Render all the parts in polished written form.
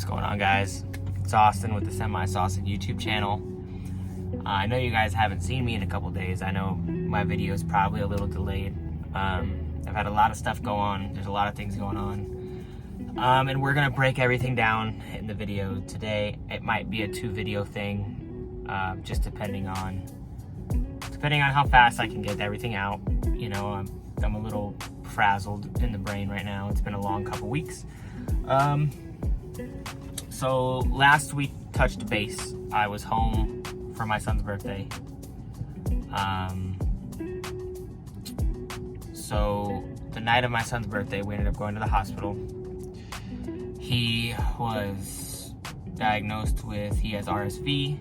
What's going on, guys? It's Austin with the Semi-Saucin YouTube channel. I know you guys haven't seen me in a couple days. I know my video is probably a little delayed. I've had a lot of stuff go on. There's a lot of things going on. And we're gonna break everything down in the video today. It might be a 2-video thing, just depending on how fast I can get everything out. You know, I'm a little frazzled in the brain right now. It's been a long couple weeks. So last week touched base. I was home for my son's birthday. So the night of my son's birthday, we ended up going to the hospital. He was diagnosed with, he has RSV,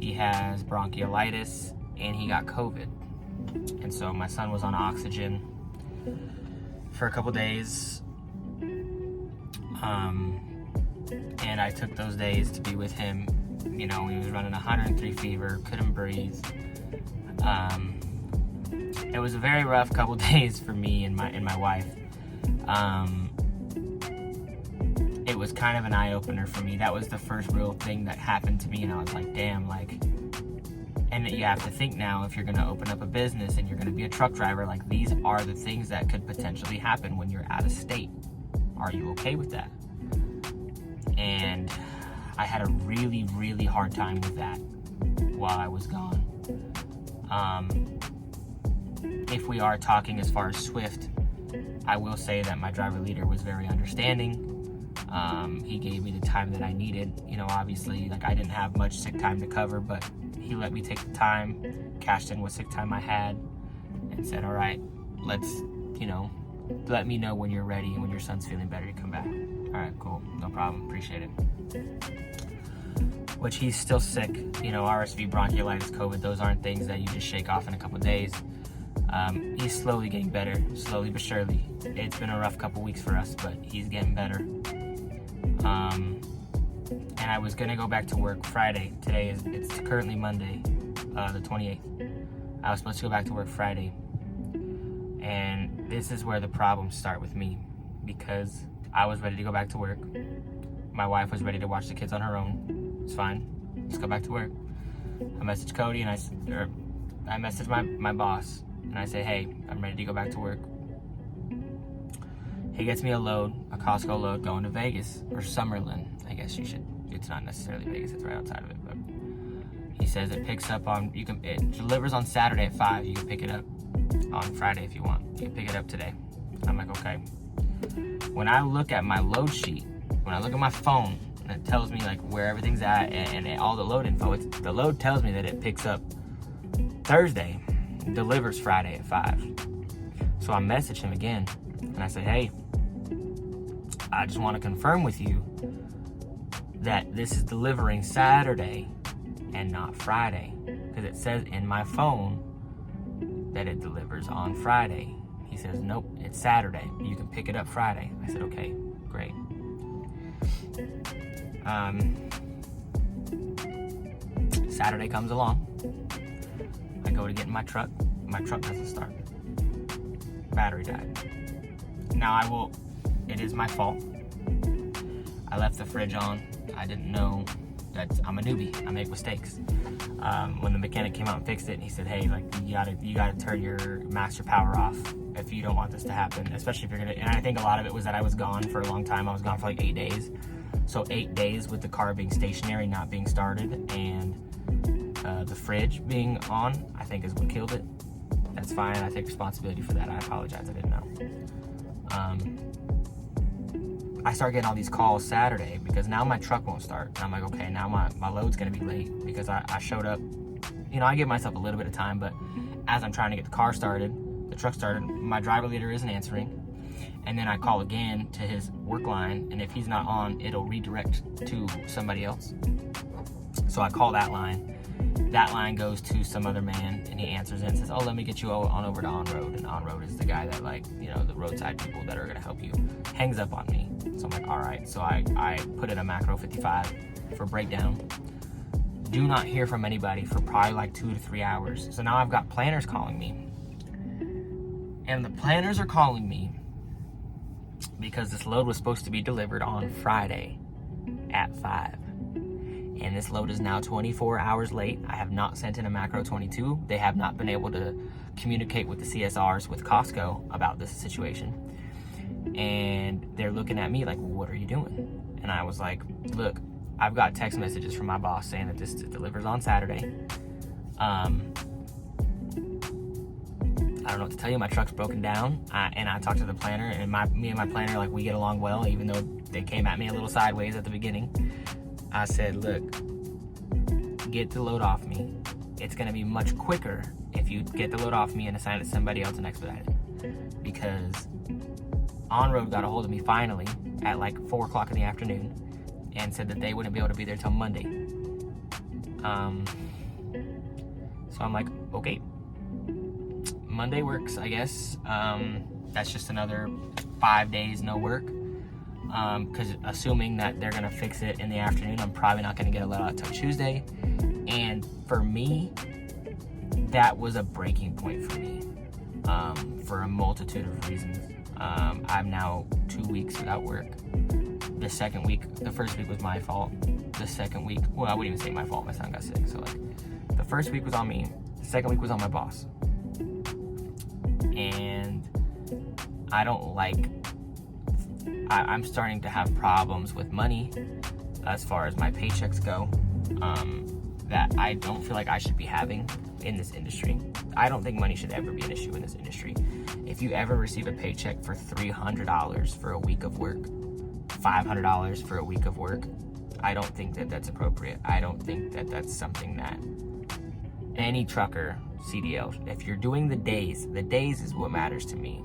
he has bronchiolitis, and he got COVID. And so my son was on oxygen for a couple days. And I took those days to be with him. You know, he was running 103 fever, couldn't breathe. It was a very rough couple days for me and my wife. It was kind of an eye-opener for me. That was the first real thing that happened to me, and I was like, damn, like, and you have to think now, if you're gonna open up a business and you're gonna be a truck driver, like, these are the things that could potentially happen when you're out of state. Are you okay with that? And I had a really, really hard time with that while I was gone. If we are talking as far as Swift, I will say that my driver leader was very understanding. He gave me the time that I needed. You know, obviously, like, I didn't have much sick time to cover, but he let me take the time, cashed in what sick time I had, and said, all right, let's, you know, let me know when you're ready and when your son's feeling better to come back. All right, cool, no problem, appreciate it. Which, he's still sick. You know, RSV, bronchiolitis, COVID, those aren't things that you just shake off in a couple days. He's slowly getting better, slowly but surely. It's been a rough couple weeks for us, but he's getting better. And I was gonna go back to work Friday. It's currently Monday, the 28th. I was supposed to go back to work Friday. And this is where the problems start with me, because I was ready to go back to work. My wife was ready to watch the kids on her own. It's fine, just go back to work. I messaged Cody and I messaged my boss, and I say, hey, I'm ready to go back to work. He gets me a Costco load going to Vegas, or Summerlin, I guess you should. It's not necessarily Vegas, it's right outside of it, but he says it picks up it delivers on Saturday at 5. You can pick it up on Friday if you want. You can pick it up today. I'm like, okay. When I look at my load sheet, when I look at my phone, and it tells me like where everything's at and all the load info, the load tells me that it picks up Thursday, delivers Friday at 5. So I message him again, and I say, hey, I just want to confirm with you that this is delivering Saturday and not Friday, because it says in my phone that it delivers on Friday. He says, nope, it's Saturday. You can pick it up Friday. I said, okay, great. Saturday comes along. I go to get in my truck. My truck doesn't start. Battery died. Now it is my fault. I left the fridge on. I didn't know that I'm a newbie. I make mistakes. When the mechanic came out and fixed it, he said, hey, like, you gotta turn your master power off if you don't want this to happen, especially if you're gonna, and I think a lot of it was that I was gone for a long time. I was gone for like 8 days. So 8 days with the car being stationary, not being started, and the fridge being on, I think is what killed it. That's fine, I take responsibility for that. I apologize, I didn't know. I start getting all these calls Saturday because now my truck won't start. And I'm like, okay, now my load's gonna be late because I showed up. You know, I give myself a little bit of time, but as I'm trying to get the car started, the truck started, my driver leader isn't answering. And then I call again to his work line, and if he's not on, it'll redirect to somebody else. So I call that line. That line goes to some other man, and he answers it and says, oh, let me get you on over to On-Road. And On-Road is the guy that, like, you know, the roadside people that are gonna help you. Hangs up on me. So I'm like, all right. So I put in a macro 55 for breakdown. Do not hear from anybody for probably like 2 to 3 hours. So now I've got planners calling me. And the planners are calling me because this load was supposed to be delivered on Friday. at 5. And this load is now 24 hours late. I have not sent in a macro 22. They have not been able to communicate with the CSRs with Costco about this situation. And they're looking at me like, well, what are you doing? And I was like, look, I've got text messages from my boss saying that this delivers on Saturday. I don't know what to tell you. My truck's broken down. And I talked to the planner, and me and my planner, like, we get along well, even though they came at me a little sideways at the beginning. I said, look, get the load off me. It's going to be much quicker if you get the load off me and assign it to somebody else and expedite it. Because On-Road got a hold of me finally at like 4 o'clock in the afternoon and said that they wouldn't be able to be there till Monday. So I'm like, okay, Monday works, I guess. That's just another 5 days no work. Because assuming that they're gonna fix it in the afternoon, I'm probably not gonna get a load out until Tuesday. And for me, that was a breaking point for me, for a multitude of reasons. I'm now 2 weeks without work. The first week was my fault. The second week, well, I wouldn't even say my fault. My son got sick, so like, the first week was on me. The second week was on my boss. And I don't like. I'm starting to have problems with money as far as my paychecks go, that I don't feel like I should be having in this industry. I don't think money should ever be an issue in this industry. If you ever receive a paycheck for $300 for a week of work, $500 for a week of work, I don't think that that's appropriate. I don't think that that's something that any trucker, CDL, if you're doing the days is what matters to me.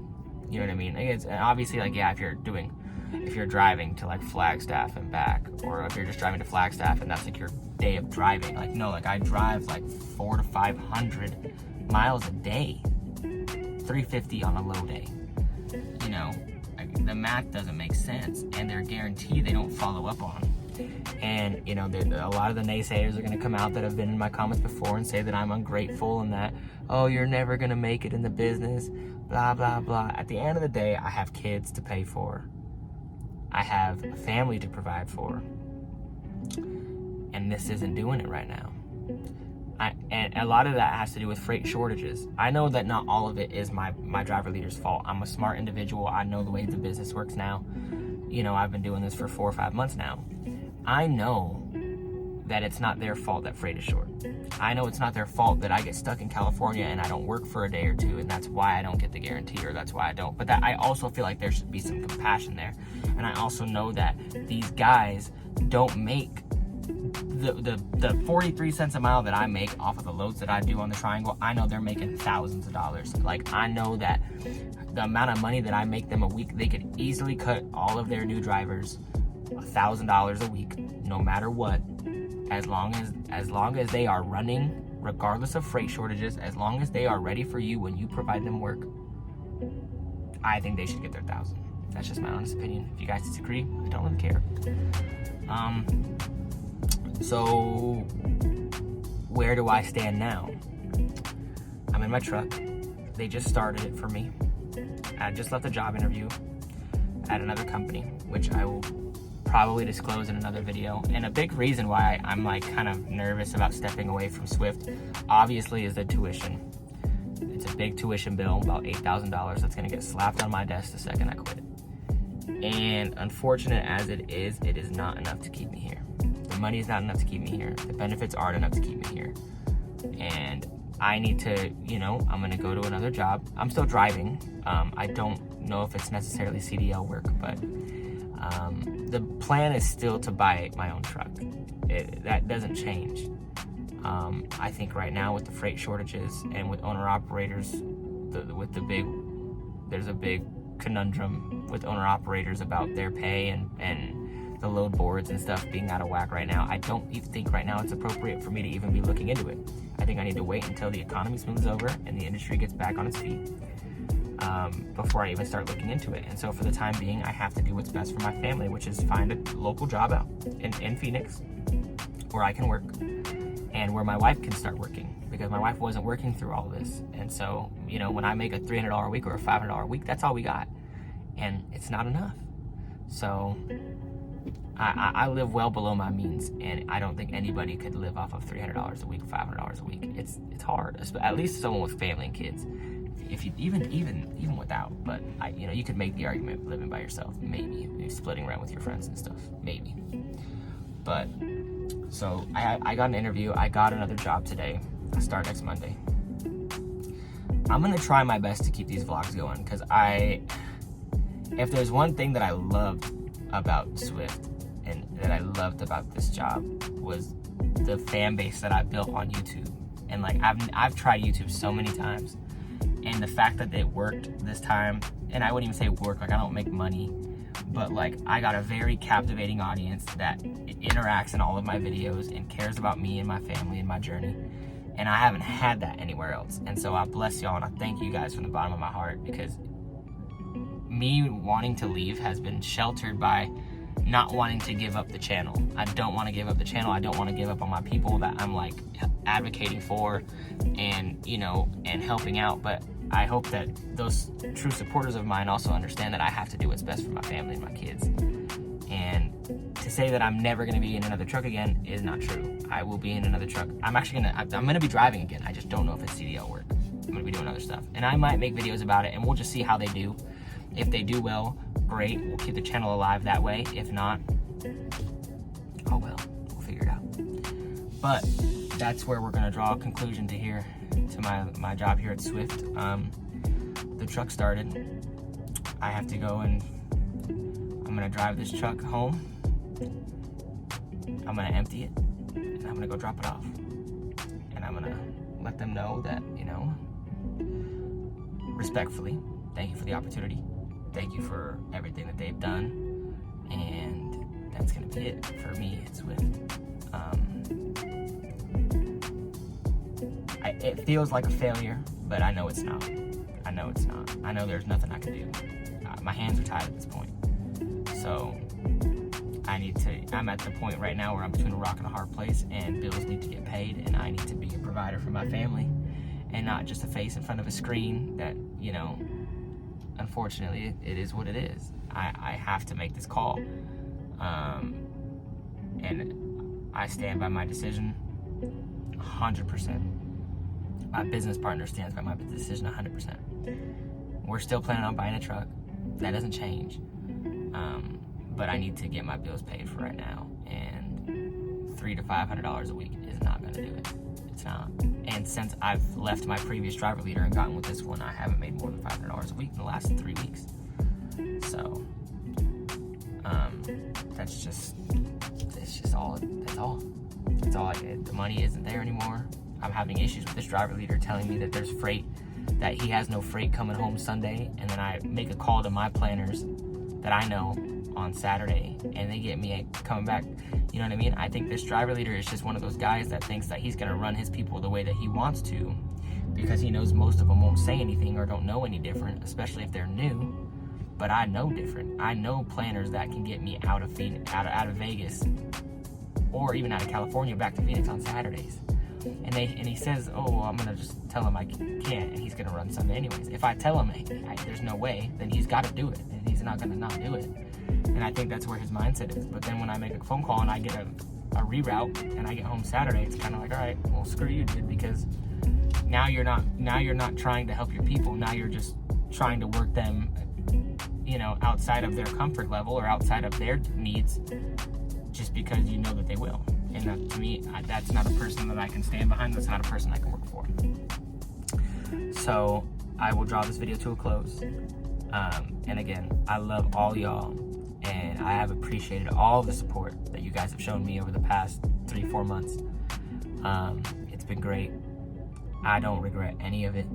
You know what I mean? It's obviously, like, yeah, if you're driving to like Flagstaff and back, or if you're just driving to Flagstaff and that's like your day of driving, like, no, like, I drive like 400 to 500 miles a day, 350 on a low day. You know, like, the math doesn't make sense, and they're guaranteed they don't follow up on. And, you know, a lot of the naysayers are going to come out that have been in my comments before and say that I'm ungrateful and that, oh, you're never going to make it in the business, blah, blah, blah. At the end of the day, I have kids to pay for. I have a family to provide for. And this isn't doing it right now. And a lot of that has to do with freight shortages. I know that not all of it is my driver leader's fault. I'm a smart individual. I know the way the business works now. You know, I've been doing this for 4 or 5 months now. I know that it's not their fault that freight is short. I know it's not their fault that I get stuck in California and I don't work for a day or two, and that's why I don't get the guarantee, or that's why I don't. But that, I also feel like there should be some compassion there. And I also know that these guys don't make the 43 cents a mile that I make off of the loads that I do on the Triangle. I know they're making thousands of dollars. Like, I know that the amount of money that I make them a week, they could easily cut all of their new drivers $1,000 a week, no matter what, as long as they are running, regardless of freight shortages, as long as they are ready for you when you provide them work. I think they should get their 1,000. That's just my honest opinion. If you guys disagree, I don't really care. So where do I stand now? I'm in my truck. They just started it for me. I just left a job interview at another company, which I will probably disclose in another video. And a big reason why I'm like kind of nervous about stepping away from Swift, obviously, is the tuition. It's a big tuition bill, about $8,000, that's gonna get slapped on my desk the second I quit. And unfortunate as it is not enough to keep me here. The money is not enough to keep me here. The benefits aren't enough to keep me here. And I need to, you know, I'm gonna go to another job. I'm still driving. I don't know if it's necessarily CDL work, but the plan is still to buy my own truck. That doesn't change. I think right now with the freight shortages and with owner-operators, there's a big conundrum with owner-operators about their pay and the load boards and stuff being out of whack right now. I don't even think right now it's appropriate for me to even be looking into it. I think I need to wait until the economy smooths over and the industry gets back on its feet before I even start looking into it. And so for the time being, I have to do what's best for my family, which is find a local job out in Phoenix where I can work and where my wife can start working, because my wife wasn't working through all this. And so, you know, when I make a $300 a week or a $500 a week, that's all we got. And it's not enough. So I live well below my means, and I don't think anybody could live off of $300 a week, $500 a week. It's hard, at least someone with family and kids. If you even without, but you could make the argument living by yourself, maybe splitting rent with your friends and stuff, maybe. But so I got an interview. I got another job today. I start next Monday. I'm gonna try my best to keep these vlogs going, because if there's one thing that I loved about Swift and that I loved about this job, was the fan base that I built on YouTube. And like I've tried YouTube so many times, and the fact that it worked this time, and I wouldn't even say work, like I don't make money, but like I got a very captivating audience that interacts in all of my videos and cares about me and my family and my journey. And I haven't had that anywhere else. And so I bless y'all, and I thank you guys from the bottom of my heart, because me wanting to leave has been sheltered by not wanting to give up the channel. I don't want to give up the channel. I don't want to give up on my people that I'm like advocating for and and helping out. But I hope that those true supporters of mine also understand that I have to do what's best for my family and my kids. And to say that I'm never going to be in another truck again is not true. I will be in another truck. I'm going to be driving again. I just don't know if it's CDL work. I'm going to be doing other stuff. And I might make videos about it, and we'll just see how they do. If they do well, great. We'll keep the channel alive that way. If not, oh well, we'll figure it out. But that's where we're going to draw a conclusion to my job here at Swift. The truck started. I have to go, and I'm going to drive this truck home. I'm going to empty it, and I'm going to go drop it off. And I'm going to let them know that, respectfully, thank you for the opportunity. Thank you for everything that they've done. And that's going to be it for me at Swift. It feels like a failure, but I know it's not. I know there's nothing I can do. My hands are tied at this point. So I'm at the point right now where I'm between a rock and a hard place, and bills need to get paid, and I need to be a provider for my family and not just a face in front of a screen that, unfortunately it is what it is. I have to make this call. And I stand by my decision 100%. My business partner stands by my decision 100%. We're still planning on buying a truck. That doesn't change. But I need to get my bills paid for right now. And $300 to $500 a week is not going to do it. It's not. And since I've left my previous driver leader and gotten with this one, I haven't made more than $500 a week in the last 3 weeks. So, that's all. The money isn't there anymore. I'm having issues with this driver leader telling me that there's freight, that he has no freight coming home Sunday, and then I make a call to my planners that I know on Saturday, and they get me coming back. You know what I mean? I think this driver leader is just one of those guys that thinks that he's going to run his people the way that he wants to, because he knows most of them won't say anything or don't know any different, especially if they're new. But I know different. I know planners that can get me out of Vegas, or even out of California back to Phoenix on Saturdays. And he says, oh, well, I'm going to just tell him I can't, and he's going to run Sunday anyways. If I tell him there's no way, then he's got to do it, and he's not going to not do it. And I think that's where his mindset is. But then when I make a phone call and I get a reroute and I get home Saturday, it's kind of like, all right, well, screw you, dude, because now you're not trying to help your people. Now you're just trying to work them, outside of their comfort level or outside of their needs, just because you know that they will. And that, to me, that's not a person that I can stand behind. That's not a person I can work for. So I will draw this video to a close. And again, I love all y'all, and I have appreciated all the support that you guys have shown me over the past 3-4 months. It's been great. I don't regret any of it.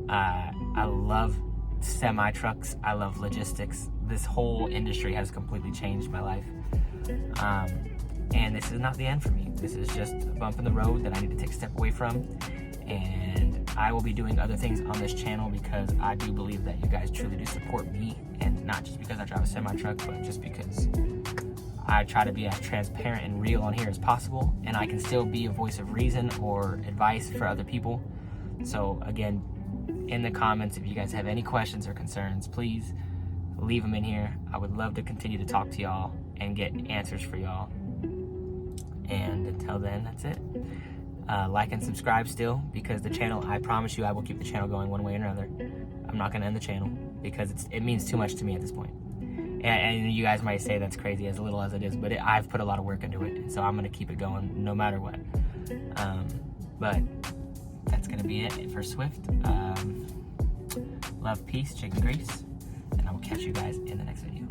I love semi-trucks. I love logistics. This whole industry has completely changed my life. And this is not the end for me. This is just a bump in the road that I need to take a step away from. And I will be doing other things on this channel because I do believe that you guys truly do support me. And not just because I drive a semi-truck, but just because I try to be as transparent and real on here as possible. And I can still be a voice of reason or advice for other people. So again, in the comments, if you guys have any questions or concerns, please leave them in here. I would love to continue to talk to y'all. and get answers for y'all. And until then, that's it. Like and subscribe still, because the channel, I promise you I will keep the channel going one way or another. I'm not going to end the channel because it means too much to me at this point. And you guys might say that's crazy, as little as it is, but I've put a lot of work into it, and so I'm going to keep it going no matter what. But that's going to be it for Swift. Love, peace, chicken grease, and I will catch you guys in the next video.